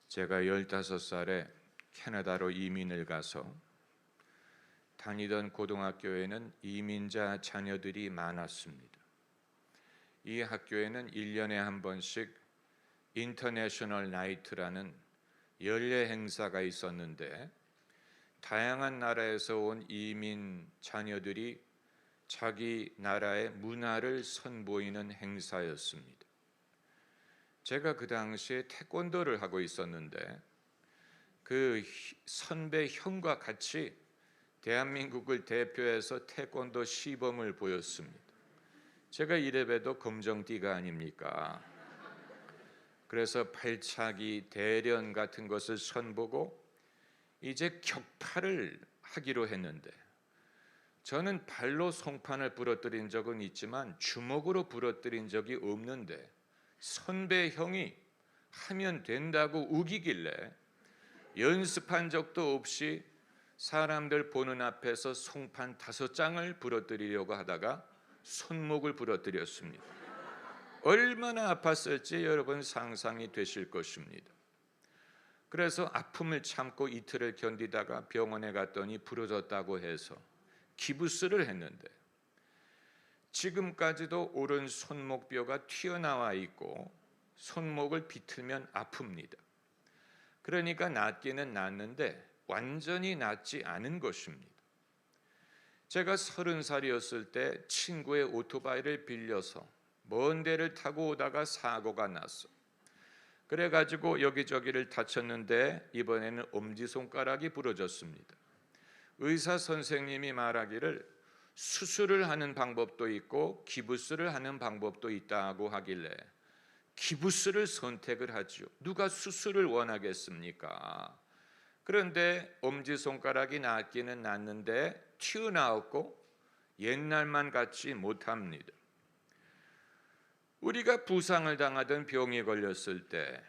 제가 15살에 캐나다로 이민을 가서 다니던 고등학교에는 이민자 자녀들이 많았습니다. 이 학교에는 1년에 한 번씩 인터내셔널 나이트라는 연례 행사가 있었는데 다양한 나라에서 온 이민 자녀들이 자기 나라의 문화를 선보이는 행사였습니다. 제가 그 당시에 태권도를 하고 있었는데 그 선배 형과 같이 대한민국을 대표해서 태권도 시범을 보였습니다. 제가 이래봬도 검정띠가 아닙니까? 그래서 발차기, 대련 같은 것을 선보고 이제 격파를 하기로 했는데 저는 발로 송판을 부러뜨린 적은 있지만 주먹으로 부러뜨린 적이 없는데 선배 형이 하면 된다고 우기길래 연습한 적도 없이 사람들 보는 앞에서 송판 5장을 부러뜨리려고 하다가 손목을 부러뜨렸습니다. 얼마나 아팠을지 여러분 상상이 되실 것입니다. 그래서 아픔을 참고 이틀을 견디다가 병원에 갔더니 부러졌다고 해서 기부스를 했는데 지금까지도 오른 손목뼈가 튀어나와 있고 손목을 비틀면 아픕니다. 그러니까 낫기는 낫는데 완전히 낫지 않은 것입니다. 제가 30살이었을 때 친구의 오토바이를 빌려서 먼 데를 타고 오다가 사고가 났어. 그래가지고 여기저기를 다쳤는데 이번에는 엄지손가락이 부러졌습니다. 의사 선생님이 말하기를 수술을 하는 방법도 있고 기부스를 하는 방법도 있다고 하길래 기부스를 선택을 하죠. 누가 수술을 원하겠습니까? 그런데 엄지손가락이 낫기는 낫는데 튀어나왔고 옛날만 같지 못합니다. 우리가 부상을 당하던 병이 걸렸을 때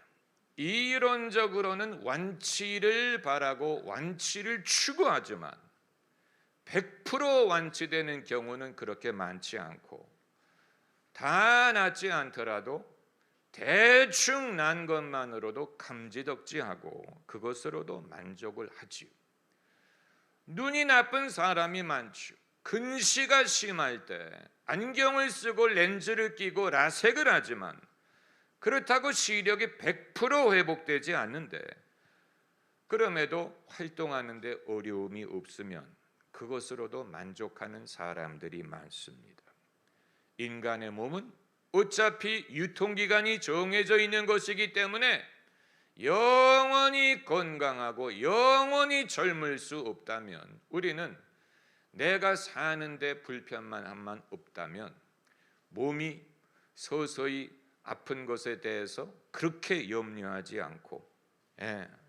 이론적으로는 완치를 바라고 완치를 추구하지만 100% 완치되는 경우는 그렇게 많지 않고 다 낫지 않더라도 대충 난 것만으로도 감지덕지하고 그것으로도 만족을 하지요. 눈이 나쁜 사람이 많죠. 근시가 심할 때 안경을 쓰고 렌즈를 끼고 라섹을 하지만 그렇다고 시력이 100% 회복되지 않는데 그럼에도 활동하는데 어려움이 없으면 그것으로도 만족하는 사람들이 많습니다. 인간의 몸은 어차피 유통기간이 정해져 있는 것이기 때문에 영원히 건강하고 영원히 젊을 수 없다면 우리는 내가 사는데 불편만 없다면 몸이 서서히 아픈 것에 대해서 그렇게 염려하지 않고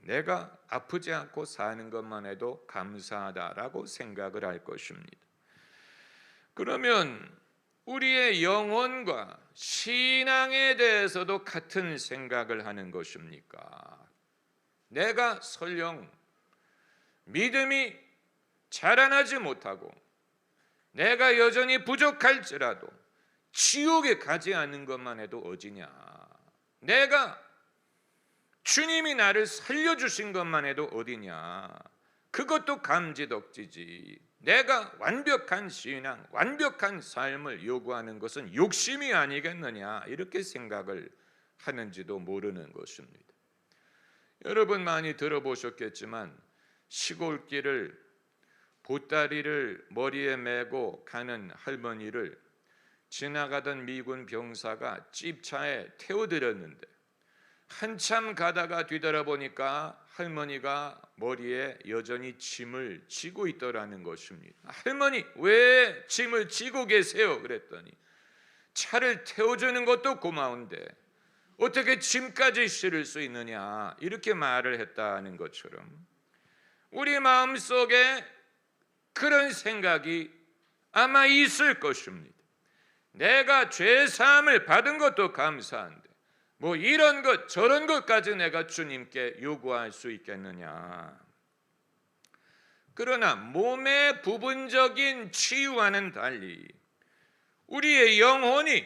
내가 아프지 않고 사는 것만 해도 감사하다라고 생각을 할 것입니다. 그러면 우리의 영혼과 신앙에 대해서도 같은 생각을 하는 것입니까? 내가 설령 믿음이 자라나지 못하고 내가 여전히 부족할지라도 지옥에 가지 않는 것만 해도 어디냐? 내가 주님이 나를 살려주신 것만 해도 어디냐? 그것도 감지덕지지. 내가 완벽한 신앙, 완벽한 삶을 요구하는 것은 욕심이 아니겠느냐? 이렇게 생각을 하는지도 모르는 것입니다. 여러분 많이 들어보셨겠지만 시골길을 보따리를 머리에 메고 가는 할머니를 지나가던 미군 병사가 찝차에 태워드렸는데 한참 가다가 뒤돌아보니까 할머니가 머리에 여전히 짐을 지고 있더라는 것입니다. 할머니 왜 짐을 지고 계세요? 그랬더니 차를 태워주는 것도 고마운데 어떻게 짐까지 실을 수 있느냐 이렇게 말을 했다는 것처럼 우리 마음속에 그런 생각이 아마 있을 것입니다. 내가 죄사함을 받은 것도 감사한데 뭐 이런 것 저런 것까지 내가 주님께 요구할 수 있겠느냐. 그러나 몸의 부분적인 치유와는 달리 우리의 영혼이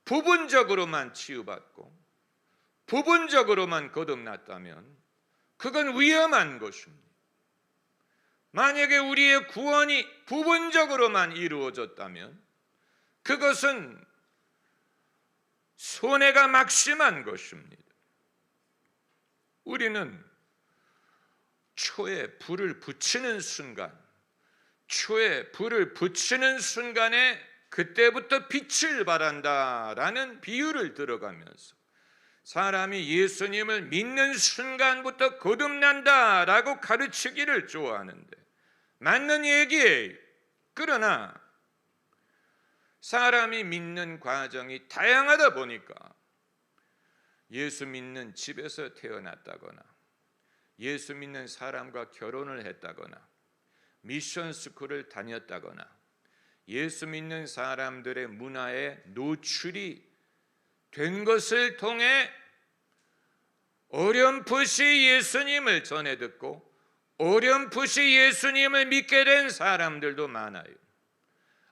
부분적으로만 치유받고 부분적으로만 거듭났다면 그건 위험한 것입니다. 만약에 우리의 구원이 부분적으로만 이루어졌다면 그것은 손해가 막심한 것입니다. 우리는 초에 불을 붙이는 순간에 그때부터 빛을 발한다라는 비유를 들어가면서 사람이 예수님을 믿는 순간부터 거듭난다라고 가르치기를 좋아하는데 맞는 얘기예요. 그러나 사람이 믿는 과정이 다양하다 보니까 예수 믿는 집에서 태어났다거나 예수 믿는 사람과 결혼을 했다거나 미션 스쿨을 다녔다거나 예수 믿는 사람들의 문화에 노출이 된 것을 통해 어렴풋이 예수님을 전해 듣고 어렴풋이 예수님을 믿게 된 사람들도 많아요.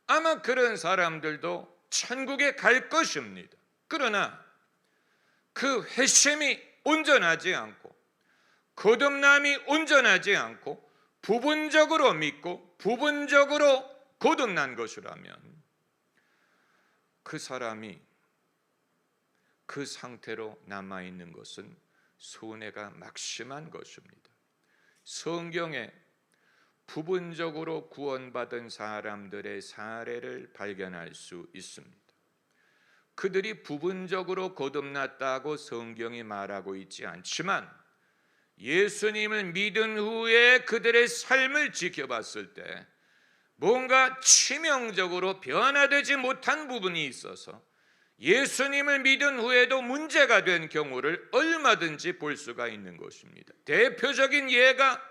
아마 그런 사람들도 천국에 갈 것입니다. 그러나 그 회심이 온전하지 않고 거듭남이 온전하지 않고 부분적으로 믿고 부분적으로 거듭난 것이라면 그 사람이 그 상태로 남아있는 것은 손해가 막심한 것입니다. 성경에 부분적으로 구원받은 사람들의 사례를 발견할 수 있습니다. 그들이 부분적으로 거듭났다고 성경이 말하고 있지 않지만 예수님을 믿은 후에 그들의 삶을 지켜봤을 때 뭔가 치명적으로 변화되지 못한 부분이 있어서 예수님을 믿은 후에도 문제가 된 경우를 얼마든지 볼 수가 있는 것입니다. 대표적인 예가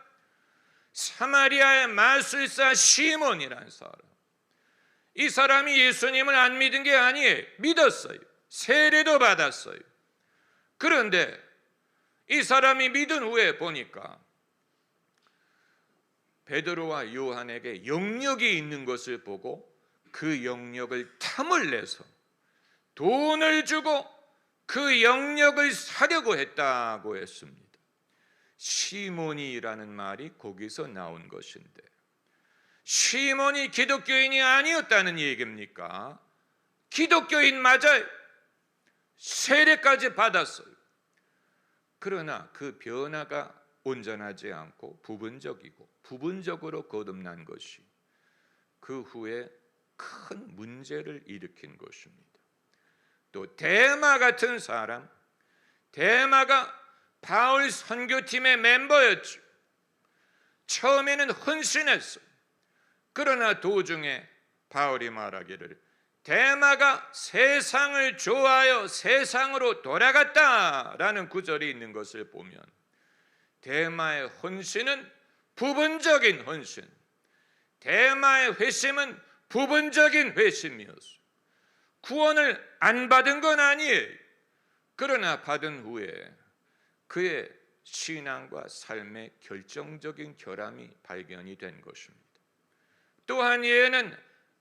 사마리아의 마술사 시몬이라는 사람. 이 사람이 예수님을 안 믿은 게 아니에요. 믿었어요. 세례도 받았어요. 그런데 이 사람이 믿은 후에 보니까 베드로와 요한에게 영역이 있는 것을 보고 그 영역을 탐을 내서 돈을 주고 그 영역을 사려고 했다고 했습니다. 시몬이라는 말이 거기서 나온 것인데 시몬이 기독교인이 아니었다는 얘기입니까? 기독교인 맞아요. 세례까지 받았어요. 그러나 그 변화가 온전하지 않고 부분적이고 부분적으로 거듭난 것이 그 후에 큰 문제를 일으킨 것입니다. 또 데마 같은 사람, 데마가 바울 선교팀의 멤버였죠. 처음에는 헌신했어요. 그러나 도중에 바울이 말하기를 데마가 세상을 좋아하여 세상으로 돌아갔다라는 구절이 있는 것을 보면 데마의 헌신은 부분적인 헌신, 데마의 회심은 부분적인 회심이었어요. 구원을 안 받은 건 아니에요. 그러나 받은 후에 그의 신앙과 삶의 결정적인 결함이 발견이 된 것입니다. 또한 예는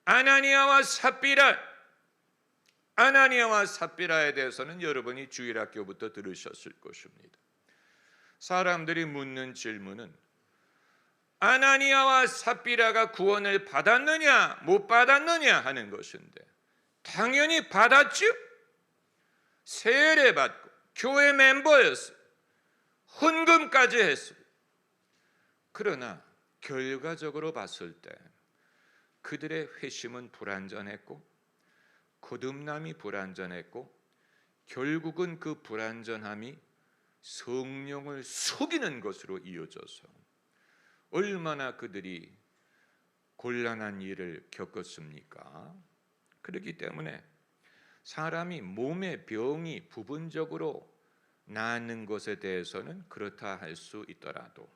아나니아와 삽비라에 대해서는 여러분이 주일학교부터 들으셨을 것입니다. 사람들이 묻는 질문은 아나니아와 삽비라가 구원을 받았느냐 못 받았느냐 하는 것인데 당연히 받았죠. 세례받고 교회 멤버였어요. 헌금까지 했어요. 그러나 결과적으로 봤을 때 그들의 회심은 불완전했고 거듭남이 불완전했고 결국은 그 불완전함이 성령을 속이는 것으로 이어져서 얼마나 그들이 곤란한 일을 겪었습니까? 그렇기 때문에 사람이 몸의 병이 부분적으로 나는 것에 대해서는 그렇다 할 수 있더라도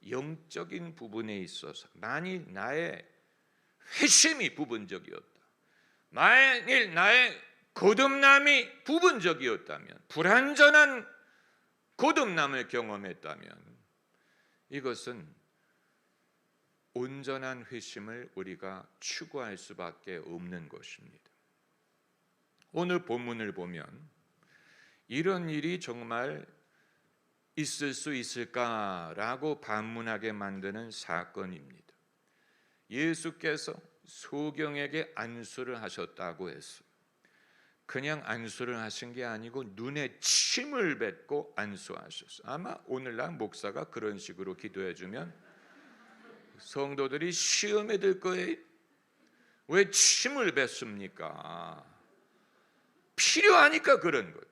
영적인 부분에 있어서 만일 나의 회심이 부분적이었다, 만일 나의 거듭남이 부분적이었다면, 불완전한 거듭남을 경험했다면 이것은 온전한 회심을 우리가 추구할 수밖에 없는 것입니다. 오늘 본문을 보면 이런 일이 정말 있을 수 있을까라고 반문하게 만드는 사건입니다. 예수께서 소경에게 안수를 하셨다고 했어요. 그냥 안수를 하신 게 아니고 눈에 침을 뱉고 안수하셨어요. 아마 오늘날 목사가 그런 식으로 기도해주면 성도들이 시험에 들 거예요. 왜 침을 뱉습니까? 필요하니까 그런 거죠.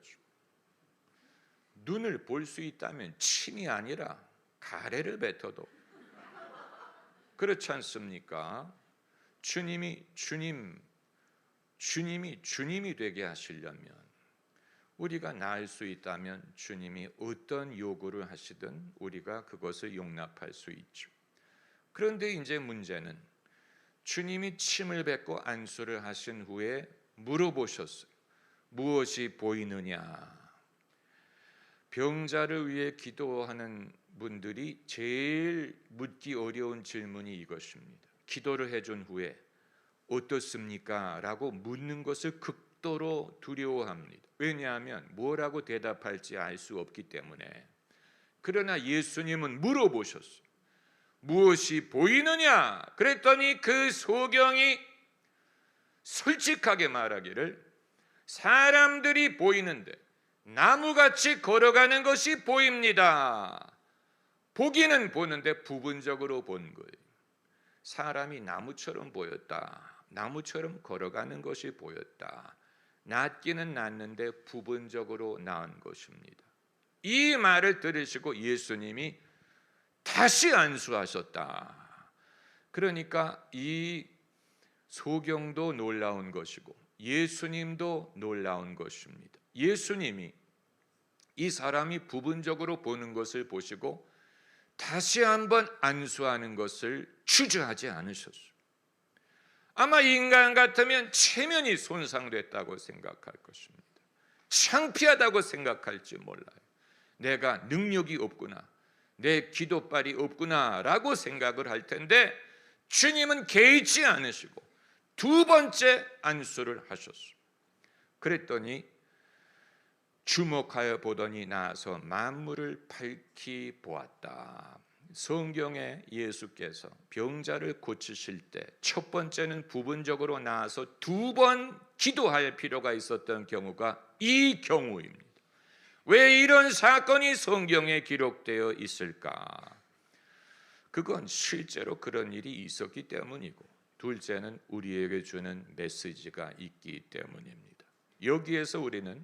눈을 볼 수 있다면 침이 아니라 가래를 뱉어도 그렇지 않습니까? 주님이 되게 하시려면, 우리가 나을 수 있다면 주님이 어떤 요구를 하시든 우리가 그것을 용납할 수 있죠. 그런데 이제 문제는 주님이 침을 뱉고 안수를 하신 후에 물어보셨어요. 무엇이 보이느냐? 병자를 위해 기도하는 분들이 제일 묻기 어려운 질문이 이것입니다. 기도를 해준 후에 어떻습니까? 라고 묻는 것을 극도로 두려워합니다. 왜냐하면 뭐라고 대답할지 알 수 없기 때문에. 그러나 예수님은 물어보셨어요. 무엇이 보이느냐? 그랬더니 그 소경이 솔직하게 말하기를, 사람들이 보이는데 나무같이 걸어가는 것이 보입니다. 보기는 보는데 부분적으로 본 거예요. 사람이 나무처럼 보였다. 나무처럼 걸어가는 것이 보였다. 낫기는 낫는데 부분적으로 나은 것입니다. 이 말을 들으시고 예수님이 다시 안수하셨다. 그러니까 이 소경도 놀라운 것이고 예수님도 놀라운 것입니다. 예수님이 이 사람이 부분적으로 보는 것을 보시고 다시 한번 안수하는 것을 주저하지 않으셨어요. 아마 인간 같으면 체면이 손상됐다고 생각할 것입니다. 창피하다고 생각할지 몰라요. 내가 능력이 없구나, 내 기도발이 없구나 라고 생각을 할 텐데, 주님은 개의치 않으시고 두 번째 안수를 하셨어요. 그랬더니 주목하여 보더니 나아서 만물을 밝히 보았다. 성경에 예수께서 병자를 고치실 때 첫 번째는 부분적으로 나아서 두 번 기도할 필요가 있었던 경우가 이 경우입니다. 왜 이런 사건이 성경에 기록되어 있을까? 그건 실제로 그런 일이 있었기 때문이고, 둘째는 우리에게 주는 메시지가 있기 때문입니다. 여기에서 우리는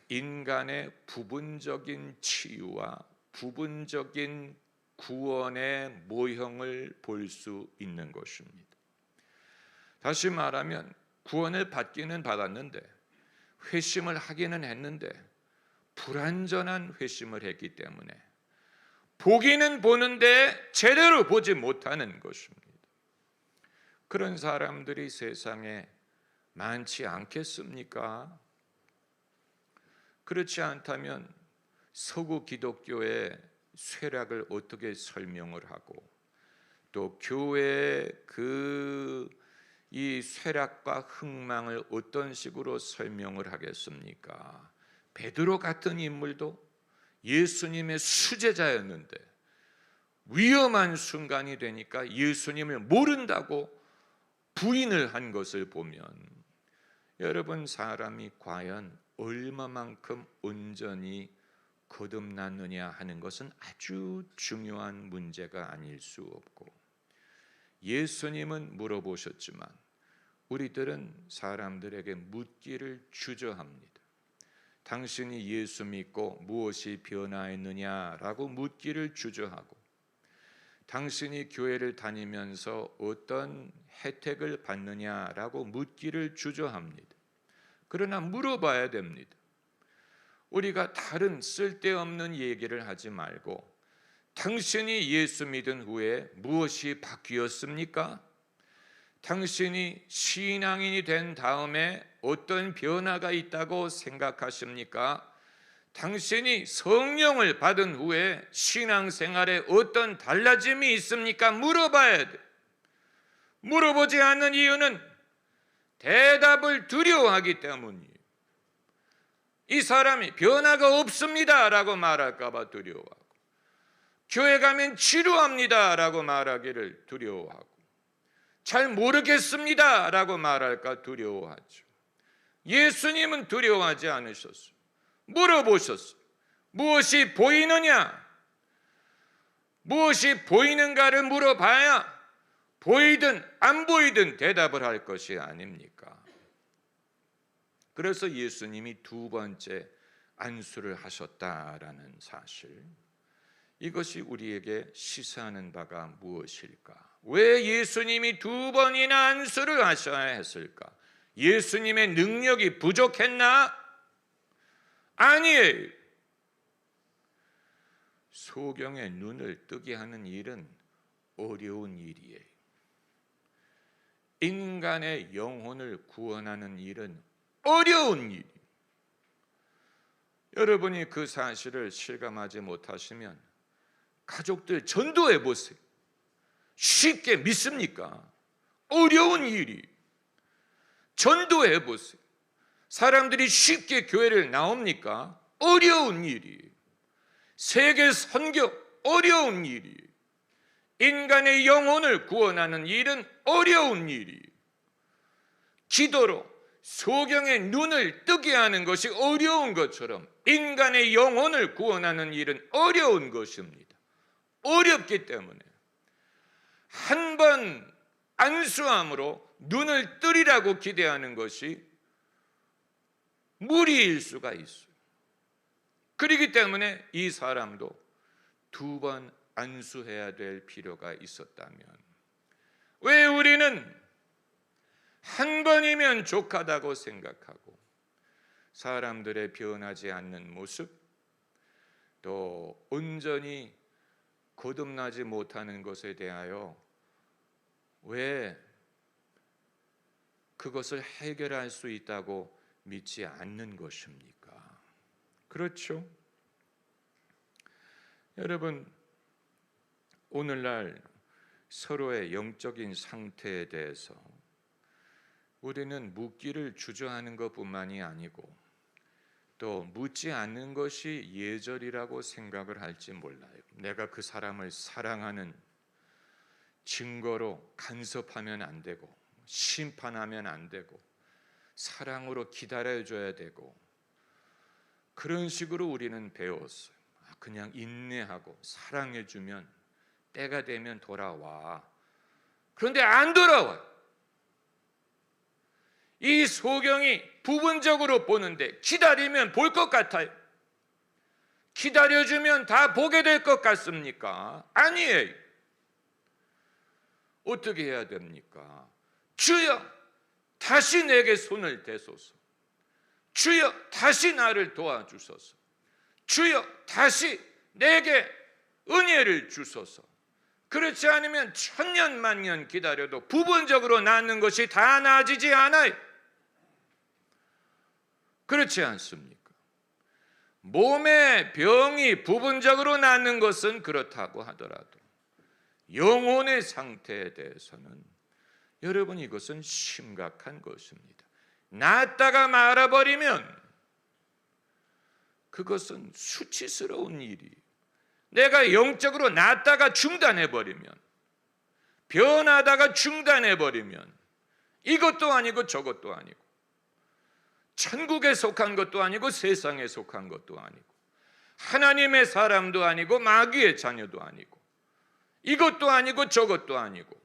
인간의 부분적인 치유와 부분적인 구원의 모형을 볼 수 있는 것입니다. 다시 말하면 구원을 받기는 받았는데, 회심을 하기는 했는데 불완전한 회심을 했기 때문에 보기는 보는데 제대로 보지 못하는 것입니다. 그런 사람들이 세상에 많지 않겠습니까? 그렇지 않다면 서구 기독교의 쇠락을 어떻게 설명을 하고, 또 교회의 이 쇠락과 흥망을 어떤 식으로 설명을 하겠습니까? 베드로 같은 인물도 예수님의 수제자였는데 위험한 순간이 되니까 예수님을 모른다고 부인을 한 것을 보면, 여러분, 사람이 과연 얼마만큼 온전히 거듭났느냐 하는 것은 아주 중요한 문제가 아닐 수 없고, 예수님은 물어보셨지만 우리들은 사람들에게 묻기를 주저합니다. 당신이 예수 믿고 무엇이 변화했느냐라고 묻기를 주저하고, 당신이 교회를 다니면서 어떤 혜택을 받느냐라고 묻기를 주저합니다. 그러나 물어봐야 됩니다. 우리가 다른 쓸데없는 얘기를 하지 말고, 당신이 예수 믿은 후에 무엇이 바뀌었습니까? 당신이 신앙인이 된 다음에 어떤 변화가 있다고 생각하십니까? 당신이 성령을 받은 후에 신앙생활에 어떤 달라짐이 있습니까? 물어봐야 돼. 물어보지 않는 이유는 대답을 두려워하기 때문이에요. 이 사람이 변화가 없습니다라고 말할까 봐 두려워하고, 교회 가면 지루합니다라고 말하기를 두려워하고, 잘 모르겠습니다라고 말할까 두려워하죠. 예수님은 두려워하지 않으셨어요. 물어보셨어요. 무엇이 보이느냐? 무엇이 보이는가를 물어봐야 보이든 안 보이든 대답을 할 것이 아닙니까? 그래서 예수님이 두 번째 안수를 하셨다라는 사실, 이것이 우리에게 시사하는 바가 무엇일까? 왜 예수님이 두 번이나 안수를 하셔야 했을까? 예수님의 능력이 부족했나? 아니에요. 소경의 눈을 뜨게 하는 일은 어려운 일이에요. 인간의 영혼을 구원하는 일은 어려운 일이에요. 여러분이 그 사실을 실감하지 못하시면 가족들 전도해 보세요. 쉽게 믿습니까? 어려운 일이. 전도해 보세요. 사람들이 쉽게 교회를 나옵니까? 어려운 일이. 세계 선교 어려운 일이. 인간의 영혼을 구원하는 일은 어려운 일이. 기도로 소경의 눈을 뜨게 하는 것이 어려운 것처럼 인간의 영혼을 구원하는 일은 어려운 것입니다. 어렵기 때문에 한 번 안수함으로 눈을 뜨리라고 기대하는 것이 무리일 수가 있어요. 그렇기 때문에 이 사람도 두 번 안수해야 될 필요가 있었다면, 왜 우리는 한 번이면 족하다고 생각하고 사람들의 변하지 않는 모습, 또 온전히 거듭나지 못하는 것에 대하여 왜 그것을 해결할 수 있다고 믿지 않는 것입니까? 그렇죠? 여러분, 오늘날 서로의 영적인 상태에 대해서 우리는 묻기를 주저하는 것뿐만이 아니고 또 묻지 않는 것이 예절이라고 생각을 할지 몰라요. 내가 그 사람을 사랑하는 증거로 간섭하면 안 되고, 심판하면 안 되고, 사랑으로 기다려줘야 되고, 그런 식으로 우리는 배웠어요. 그냥 인내하고 사랑해주면 때가 되면 돌아와. 그런데 안 돌아와요. 이 소경이 부분적으로 보는데 기다리면 볼 것 같아요. 기다려주면 다 보게 될 것 같습니까? 아니에요. 어떻게 해야 됩니까? 주여, 다시 내게 손을 대소서. 주여, 다시 나를 도와주소서. 주여, 다시 내게 은혜를 주소서. 그렇지 않으면 천년 만년 기다려도 부분적으로 낫는 것이 다 나아지지 않아요. 그렇지 않습니까? 몸의 병이 부분적으로 낫는 것은 그렇다고 하더라도 영혼의 상태에 대해서는 여러분, 이것은 심각한 것입니다. 낫다가 말아버리면 그것은 수치스러운 일이에요. 내가 영적으로 낫다가 중단해버리면, 변하다가 중단해버리면 이것도 아니고 저것도 아니고, 천국에 속한 것도 아니고 세상에 속한 것도 아니고, 하나님의 사람도 아니고 마귀의 자녀도 아니고, 이것도 아니고 저것도 아니고,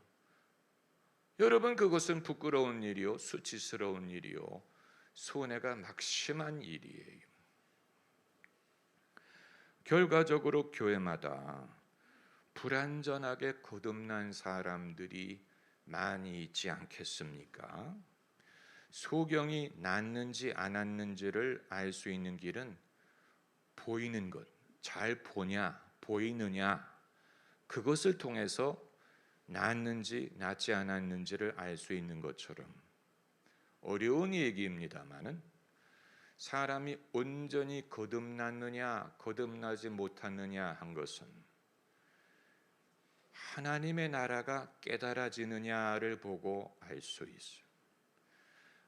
여러분, 그것은 부끄러운 일이요, 수치스러운 일이요, 손해가 막심한 일이에요. 결과적으로 교회마다 불완전하게 거듭난 사람들이 많이 있지 않겠습니까? 소경이 낫는지 안 낫는지를 알 수 있는 길은 보이는 것, 잘 보냐, 보이느냐, 그것을 통해서 낫는지 낫지 않았는지를 알 수 있는 것처럼 어려운 얘기입니다마는 사람이 온전히 거듭났느냐 거듭나지 못했느냐 한 것은 하나님의 나라가 깨달아지느냐를 보고 알 수 있어요.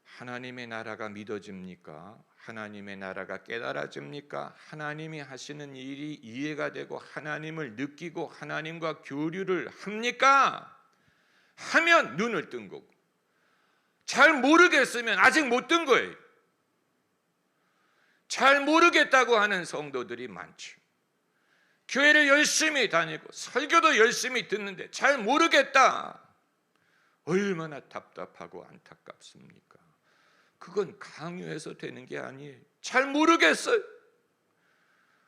하나님의 나라가 믿어집니까? 하나님의 나라가 깨달아집니까? 하나님이 하시는 일이 이해가 되고 하나님을 느끼고 하나님과 교류를 합니까? 하면 눈을 뜬 거고, 잘 모르겠으면 아직 못 뜬 거예요. 잘 모르겠다고 하는 성도들이 많죠. 교회를 열심히 다니고 설교도 열심히 듣는데 잘 모르겠다. 얼마나 답답하고 안타깝습니까? 그건 강요해서 되는 게 아니에요. 잘 모르겠어요.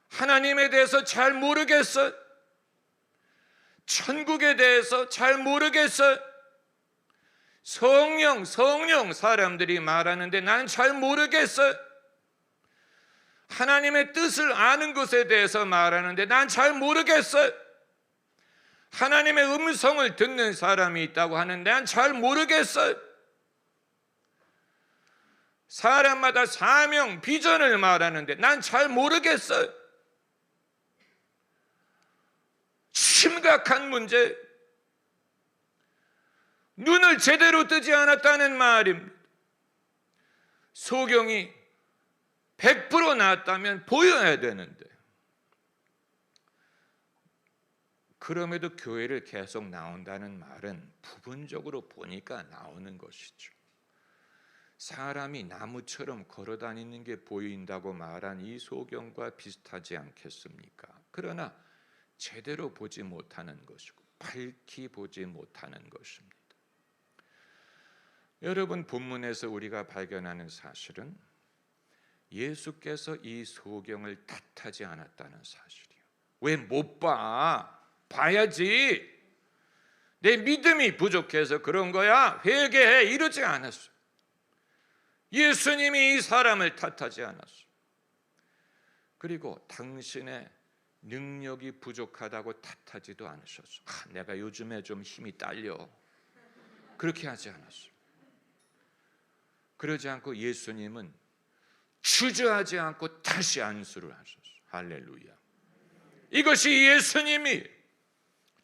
하나님에 대해서 잘 모르겠어요. 천국에 대해서 잘 모르겠어요. 성령 사람들이 말하는데 나는 잘 모르겠어요. 하나님의 뜻을 아는 것에 대해서 말하는데 난 잘 모르겠어요. 하나님의 음성을 듣는 사람이 있다고 하는데 난 잘 모르겠어요. 사람마다 사명, 비전을 말하는데 난 잘 모르겠어요. 심각한 문제, 눈을 제대로 뜨지 않았다는 말입니다. 소경이 100% 나았다면 보여야 되는데, 그럼에도 교회를 계속 나온다는 말은 부분적으로 보니까 나오는 것이죠. 사람이 나무처럼 걸어다니는 게 보인다고 말한 이 소경과 비슷하지 않겠습니까? 그러나 제대로 보지 못하는 것이고 밝히 보지 못하는 것입니다. 여러분, 본문에서 우리가 발견하는 사실은 예수께서 이 소경을 탓하지 않았다는 사실이에요. 왜 못 봐? 봐야지. 내 믿음이 부족해서 그런 거야. 회개해. 이러지 않았어요. 예수님이 이 사람을 탓하지 않았어요. 그리고 당신의 능력이 부족하다고 탓하지도 않으셨어요. 내가 요즘에 좀 힘이 딸려. 그렇게 하지 않았어요. 그러지 않고 예수님은 주저하지 않고 다시 안수를 하셨어요. 할렐루야. 이것이 예수님이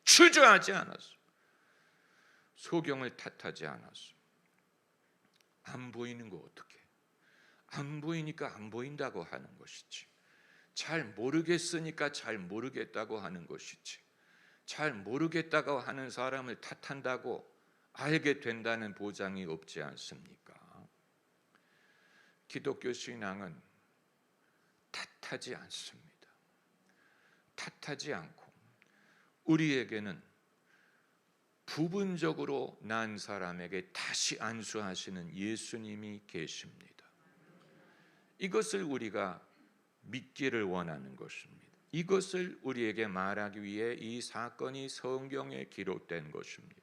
주저하지 않았어요. 소경을 탓하지 않았어요. 안 보이는 거 어떻게? 안 보이니까 안 보인다고 하는 것이지. 잘 모르겠으니까 잘 모르겠다고 하는 것이지. 잘 모르겠다고 하는 사람을 탓한다고 알게 된다는 보장이 없지 않습니까? 기독교 신앙은 탓하지 않습니다. 탓하지 않고 우리에게는 부분적으로 난 사람에게 다시 안수하시는 예수님이 계십니다. 이것을 우리가 믿기를 원하는 것입니다. 이것을 우리에게 말하기 위해 이 사건이 성경에 기록된 것입니다.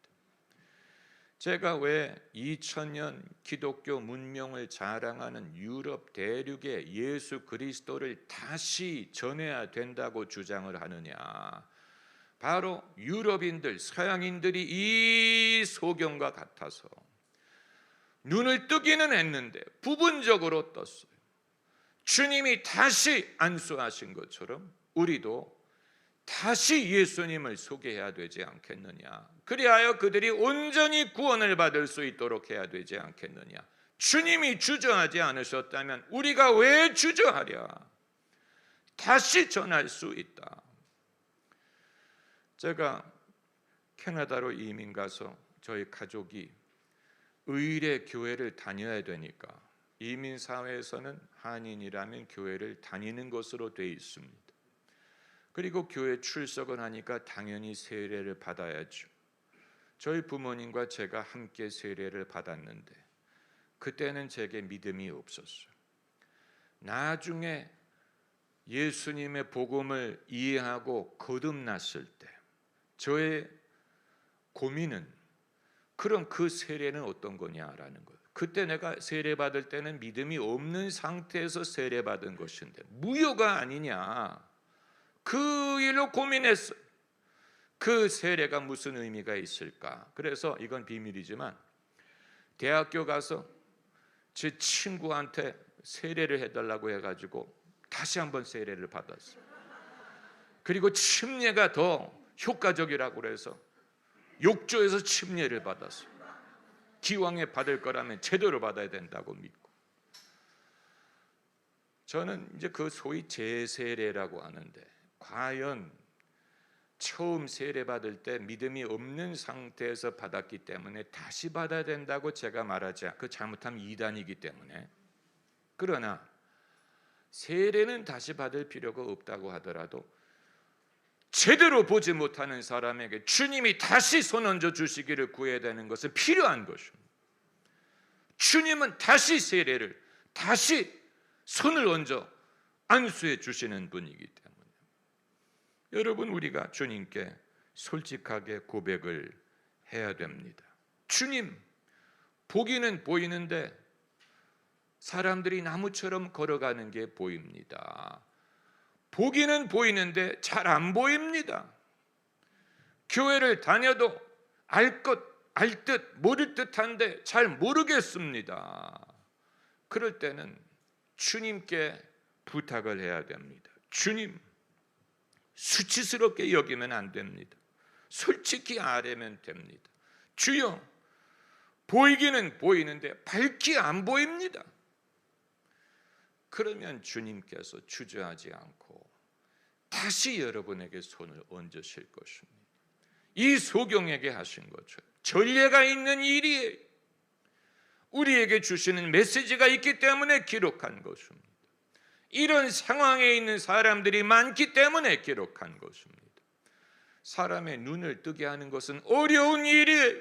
제가 왜 2000년 기독교 문명을 자랑하는 유럽 대륙에 예수 그리스도를 다시 전해야 된다고 주장을 하느냐? 바로 유럽인들, 서양인들이 이 소경과 같아서 눈을 뜨기는 했는데 부분적으로 떴어요. 주님이 다시 안수하신 것처럼 우리도 다시 예수님을 소개해야 되지 않겠느냐? 그리하여 그들이 온전히 구원을 받을 수 있도록 해야 되지 않겠느냐? 주님이 주저하지 않으셨다면 우리가 왜 주저하랴? 다시 전할 수 있다. 제가 캐나다로 이민 가서 저희 가족이 의례 교회를 다녀야 되니까 이민 사회에서는 한인이라면 교회를 다니는 것으로 돼 있습니다. 그리고 교회 출석을 하니까 당연히 세례를 받아야죠. 저희 부모님과 제가 함께 세례를 받았는데 그때는 제게 믿음이 없었어요. 나중에 예수님의 복음을 이해하고 거듭났을 때 저의 고민은 그럼 그 세례는 어떤 거냐라는 거예요. 그때 내가 세례 받을 때는 믿음이 없는 상태에서 세례 받은 것인데 무효가 아니냐, 그 일로 고민했어요. 그 세례가 무슨 의미가 있을까? 그래서 이건 비밀이지만 대학교 가서 제 친구한테 세례를 해달라고 해가지고 다시 한번 세례를 받았어요. 그리고 침례가 더 효과적이라고 그래서 욕조에서 침례를 받았어요. 기왕에 받을 거라면 제대로 받아야 된다고 믿고. 저는 이제 그 소위 재세례라고 하는데, 과연 처음 세례 받을 때 믿음이 없는 상태에서 받았기 때문에 다시 받아야 된다고 제가 말하지, 그 잘못하면 이단이기 때문에. 그러나 세례는 다시 받을 필요가 없다고 하더라도 제대로 보지 못하는 사람에게 주님이 다시 손 얹어 주시기를 구해야 되는 것은 필요한 것입니다. 주님은 다시 세례를, 다시 손을 얹어 안수해 주시는 분이기 때문에 여러분, 우리가 주님께 솔직하게 고백을 해야 됩니다. 주님, 보기는 보이는데 사람들이 나무처럼 걸어가는 게 보입니다. 보기는 보이는데 잘 안 보입니다. 교회를 다녀도 알 듯 모를 듯한데 잘 모르겠습니다. 그럴 때는 주님께 부탁을 해야 됩니다. 주님, 수치스럽게 여기면 안 됩니다. 솔직히 아뢰면 됩니다. 주여, 보이기는 보이는데 밝게 안 보입니다. 그러면 주님께서 주저하지 않고 다시 여러분에게 손을 얹으실 것입니다. 이 소경에게 하신 것처럼 전례가 있는 일이에요. 우리에게 주시는 메시지가 있기 때문에 기록한 것입니다. 이런 상황에 있는 사람들이 많기 때문에 기록한 것입니다. 사람의 눈을 뜨게 하는 것은 어려운 일이에요.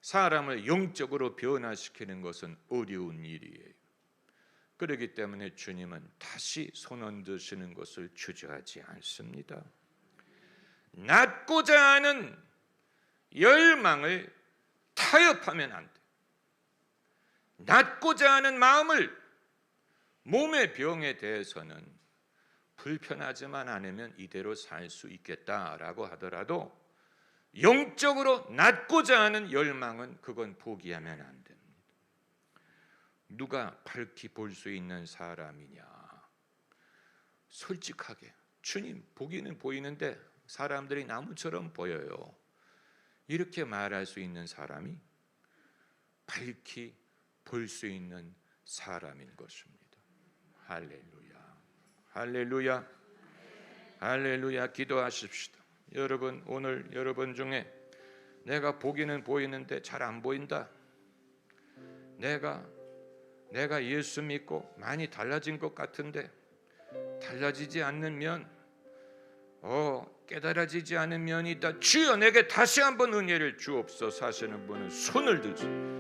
사람을 영적으로 변화시키는 것은 어려운 일이에요. 그렇기 때문에 주님은 다시 손 얹으시는 것을 주저하지 않습니다. 낳고자 하는 열망을 타협하면 안 돼. 낳고자 하는 마음을, 몸의 병에 대해서는 불편하지만 않으면 이대로 살 수 있겠다라고 하더라도 영적으로 낳고자 하는 열망은 그건 포기하면 안 됩니다. 누가 밝히 볼 수 있는 사람이냐? 솔직하게, 주님, 보기는 보이는데 사람들이 나무처럼 보여요. 이렇게 말할 수 있는 사람이 밝히 볼 수 있는 사람인 것입니다. 할렐루야, 할렐루야, 할렐루야. 기도하십시다. 여러분, 오늘 여러분 중에 내가 보기는 보이는데 잘 안 보인다. 내가 예수 믿고 많이 달라진 것 같은데 달라지지 않는 면, 깨달아지지 않은 면이 있다. 주여, 내게 다시 한번 은혜를 주옵소서 하시는 분은 손을 들죠.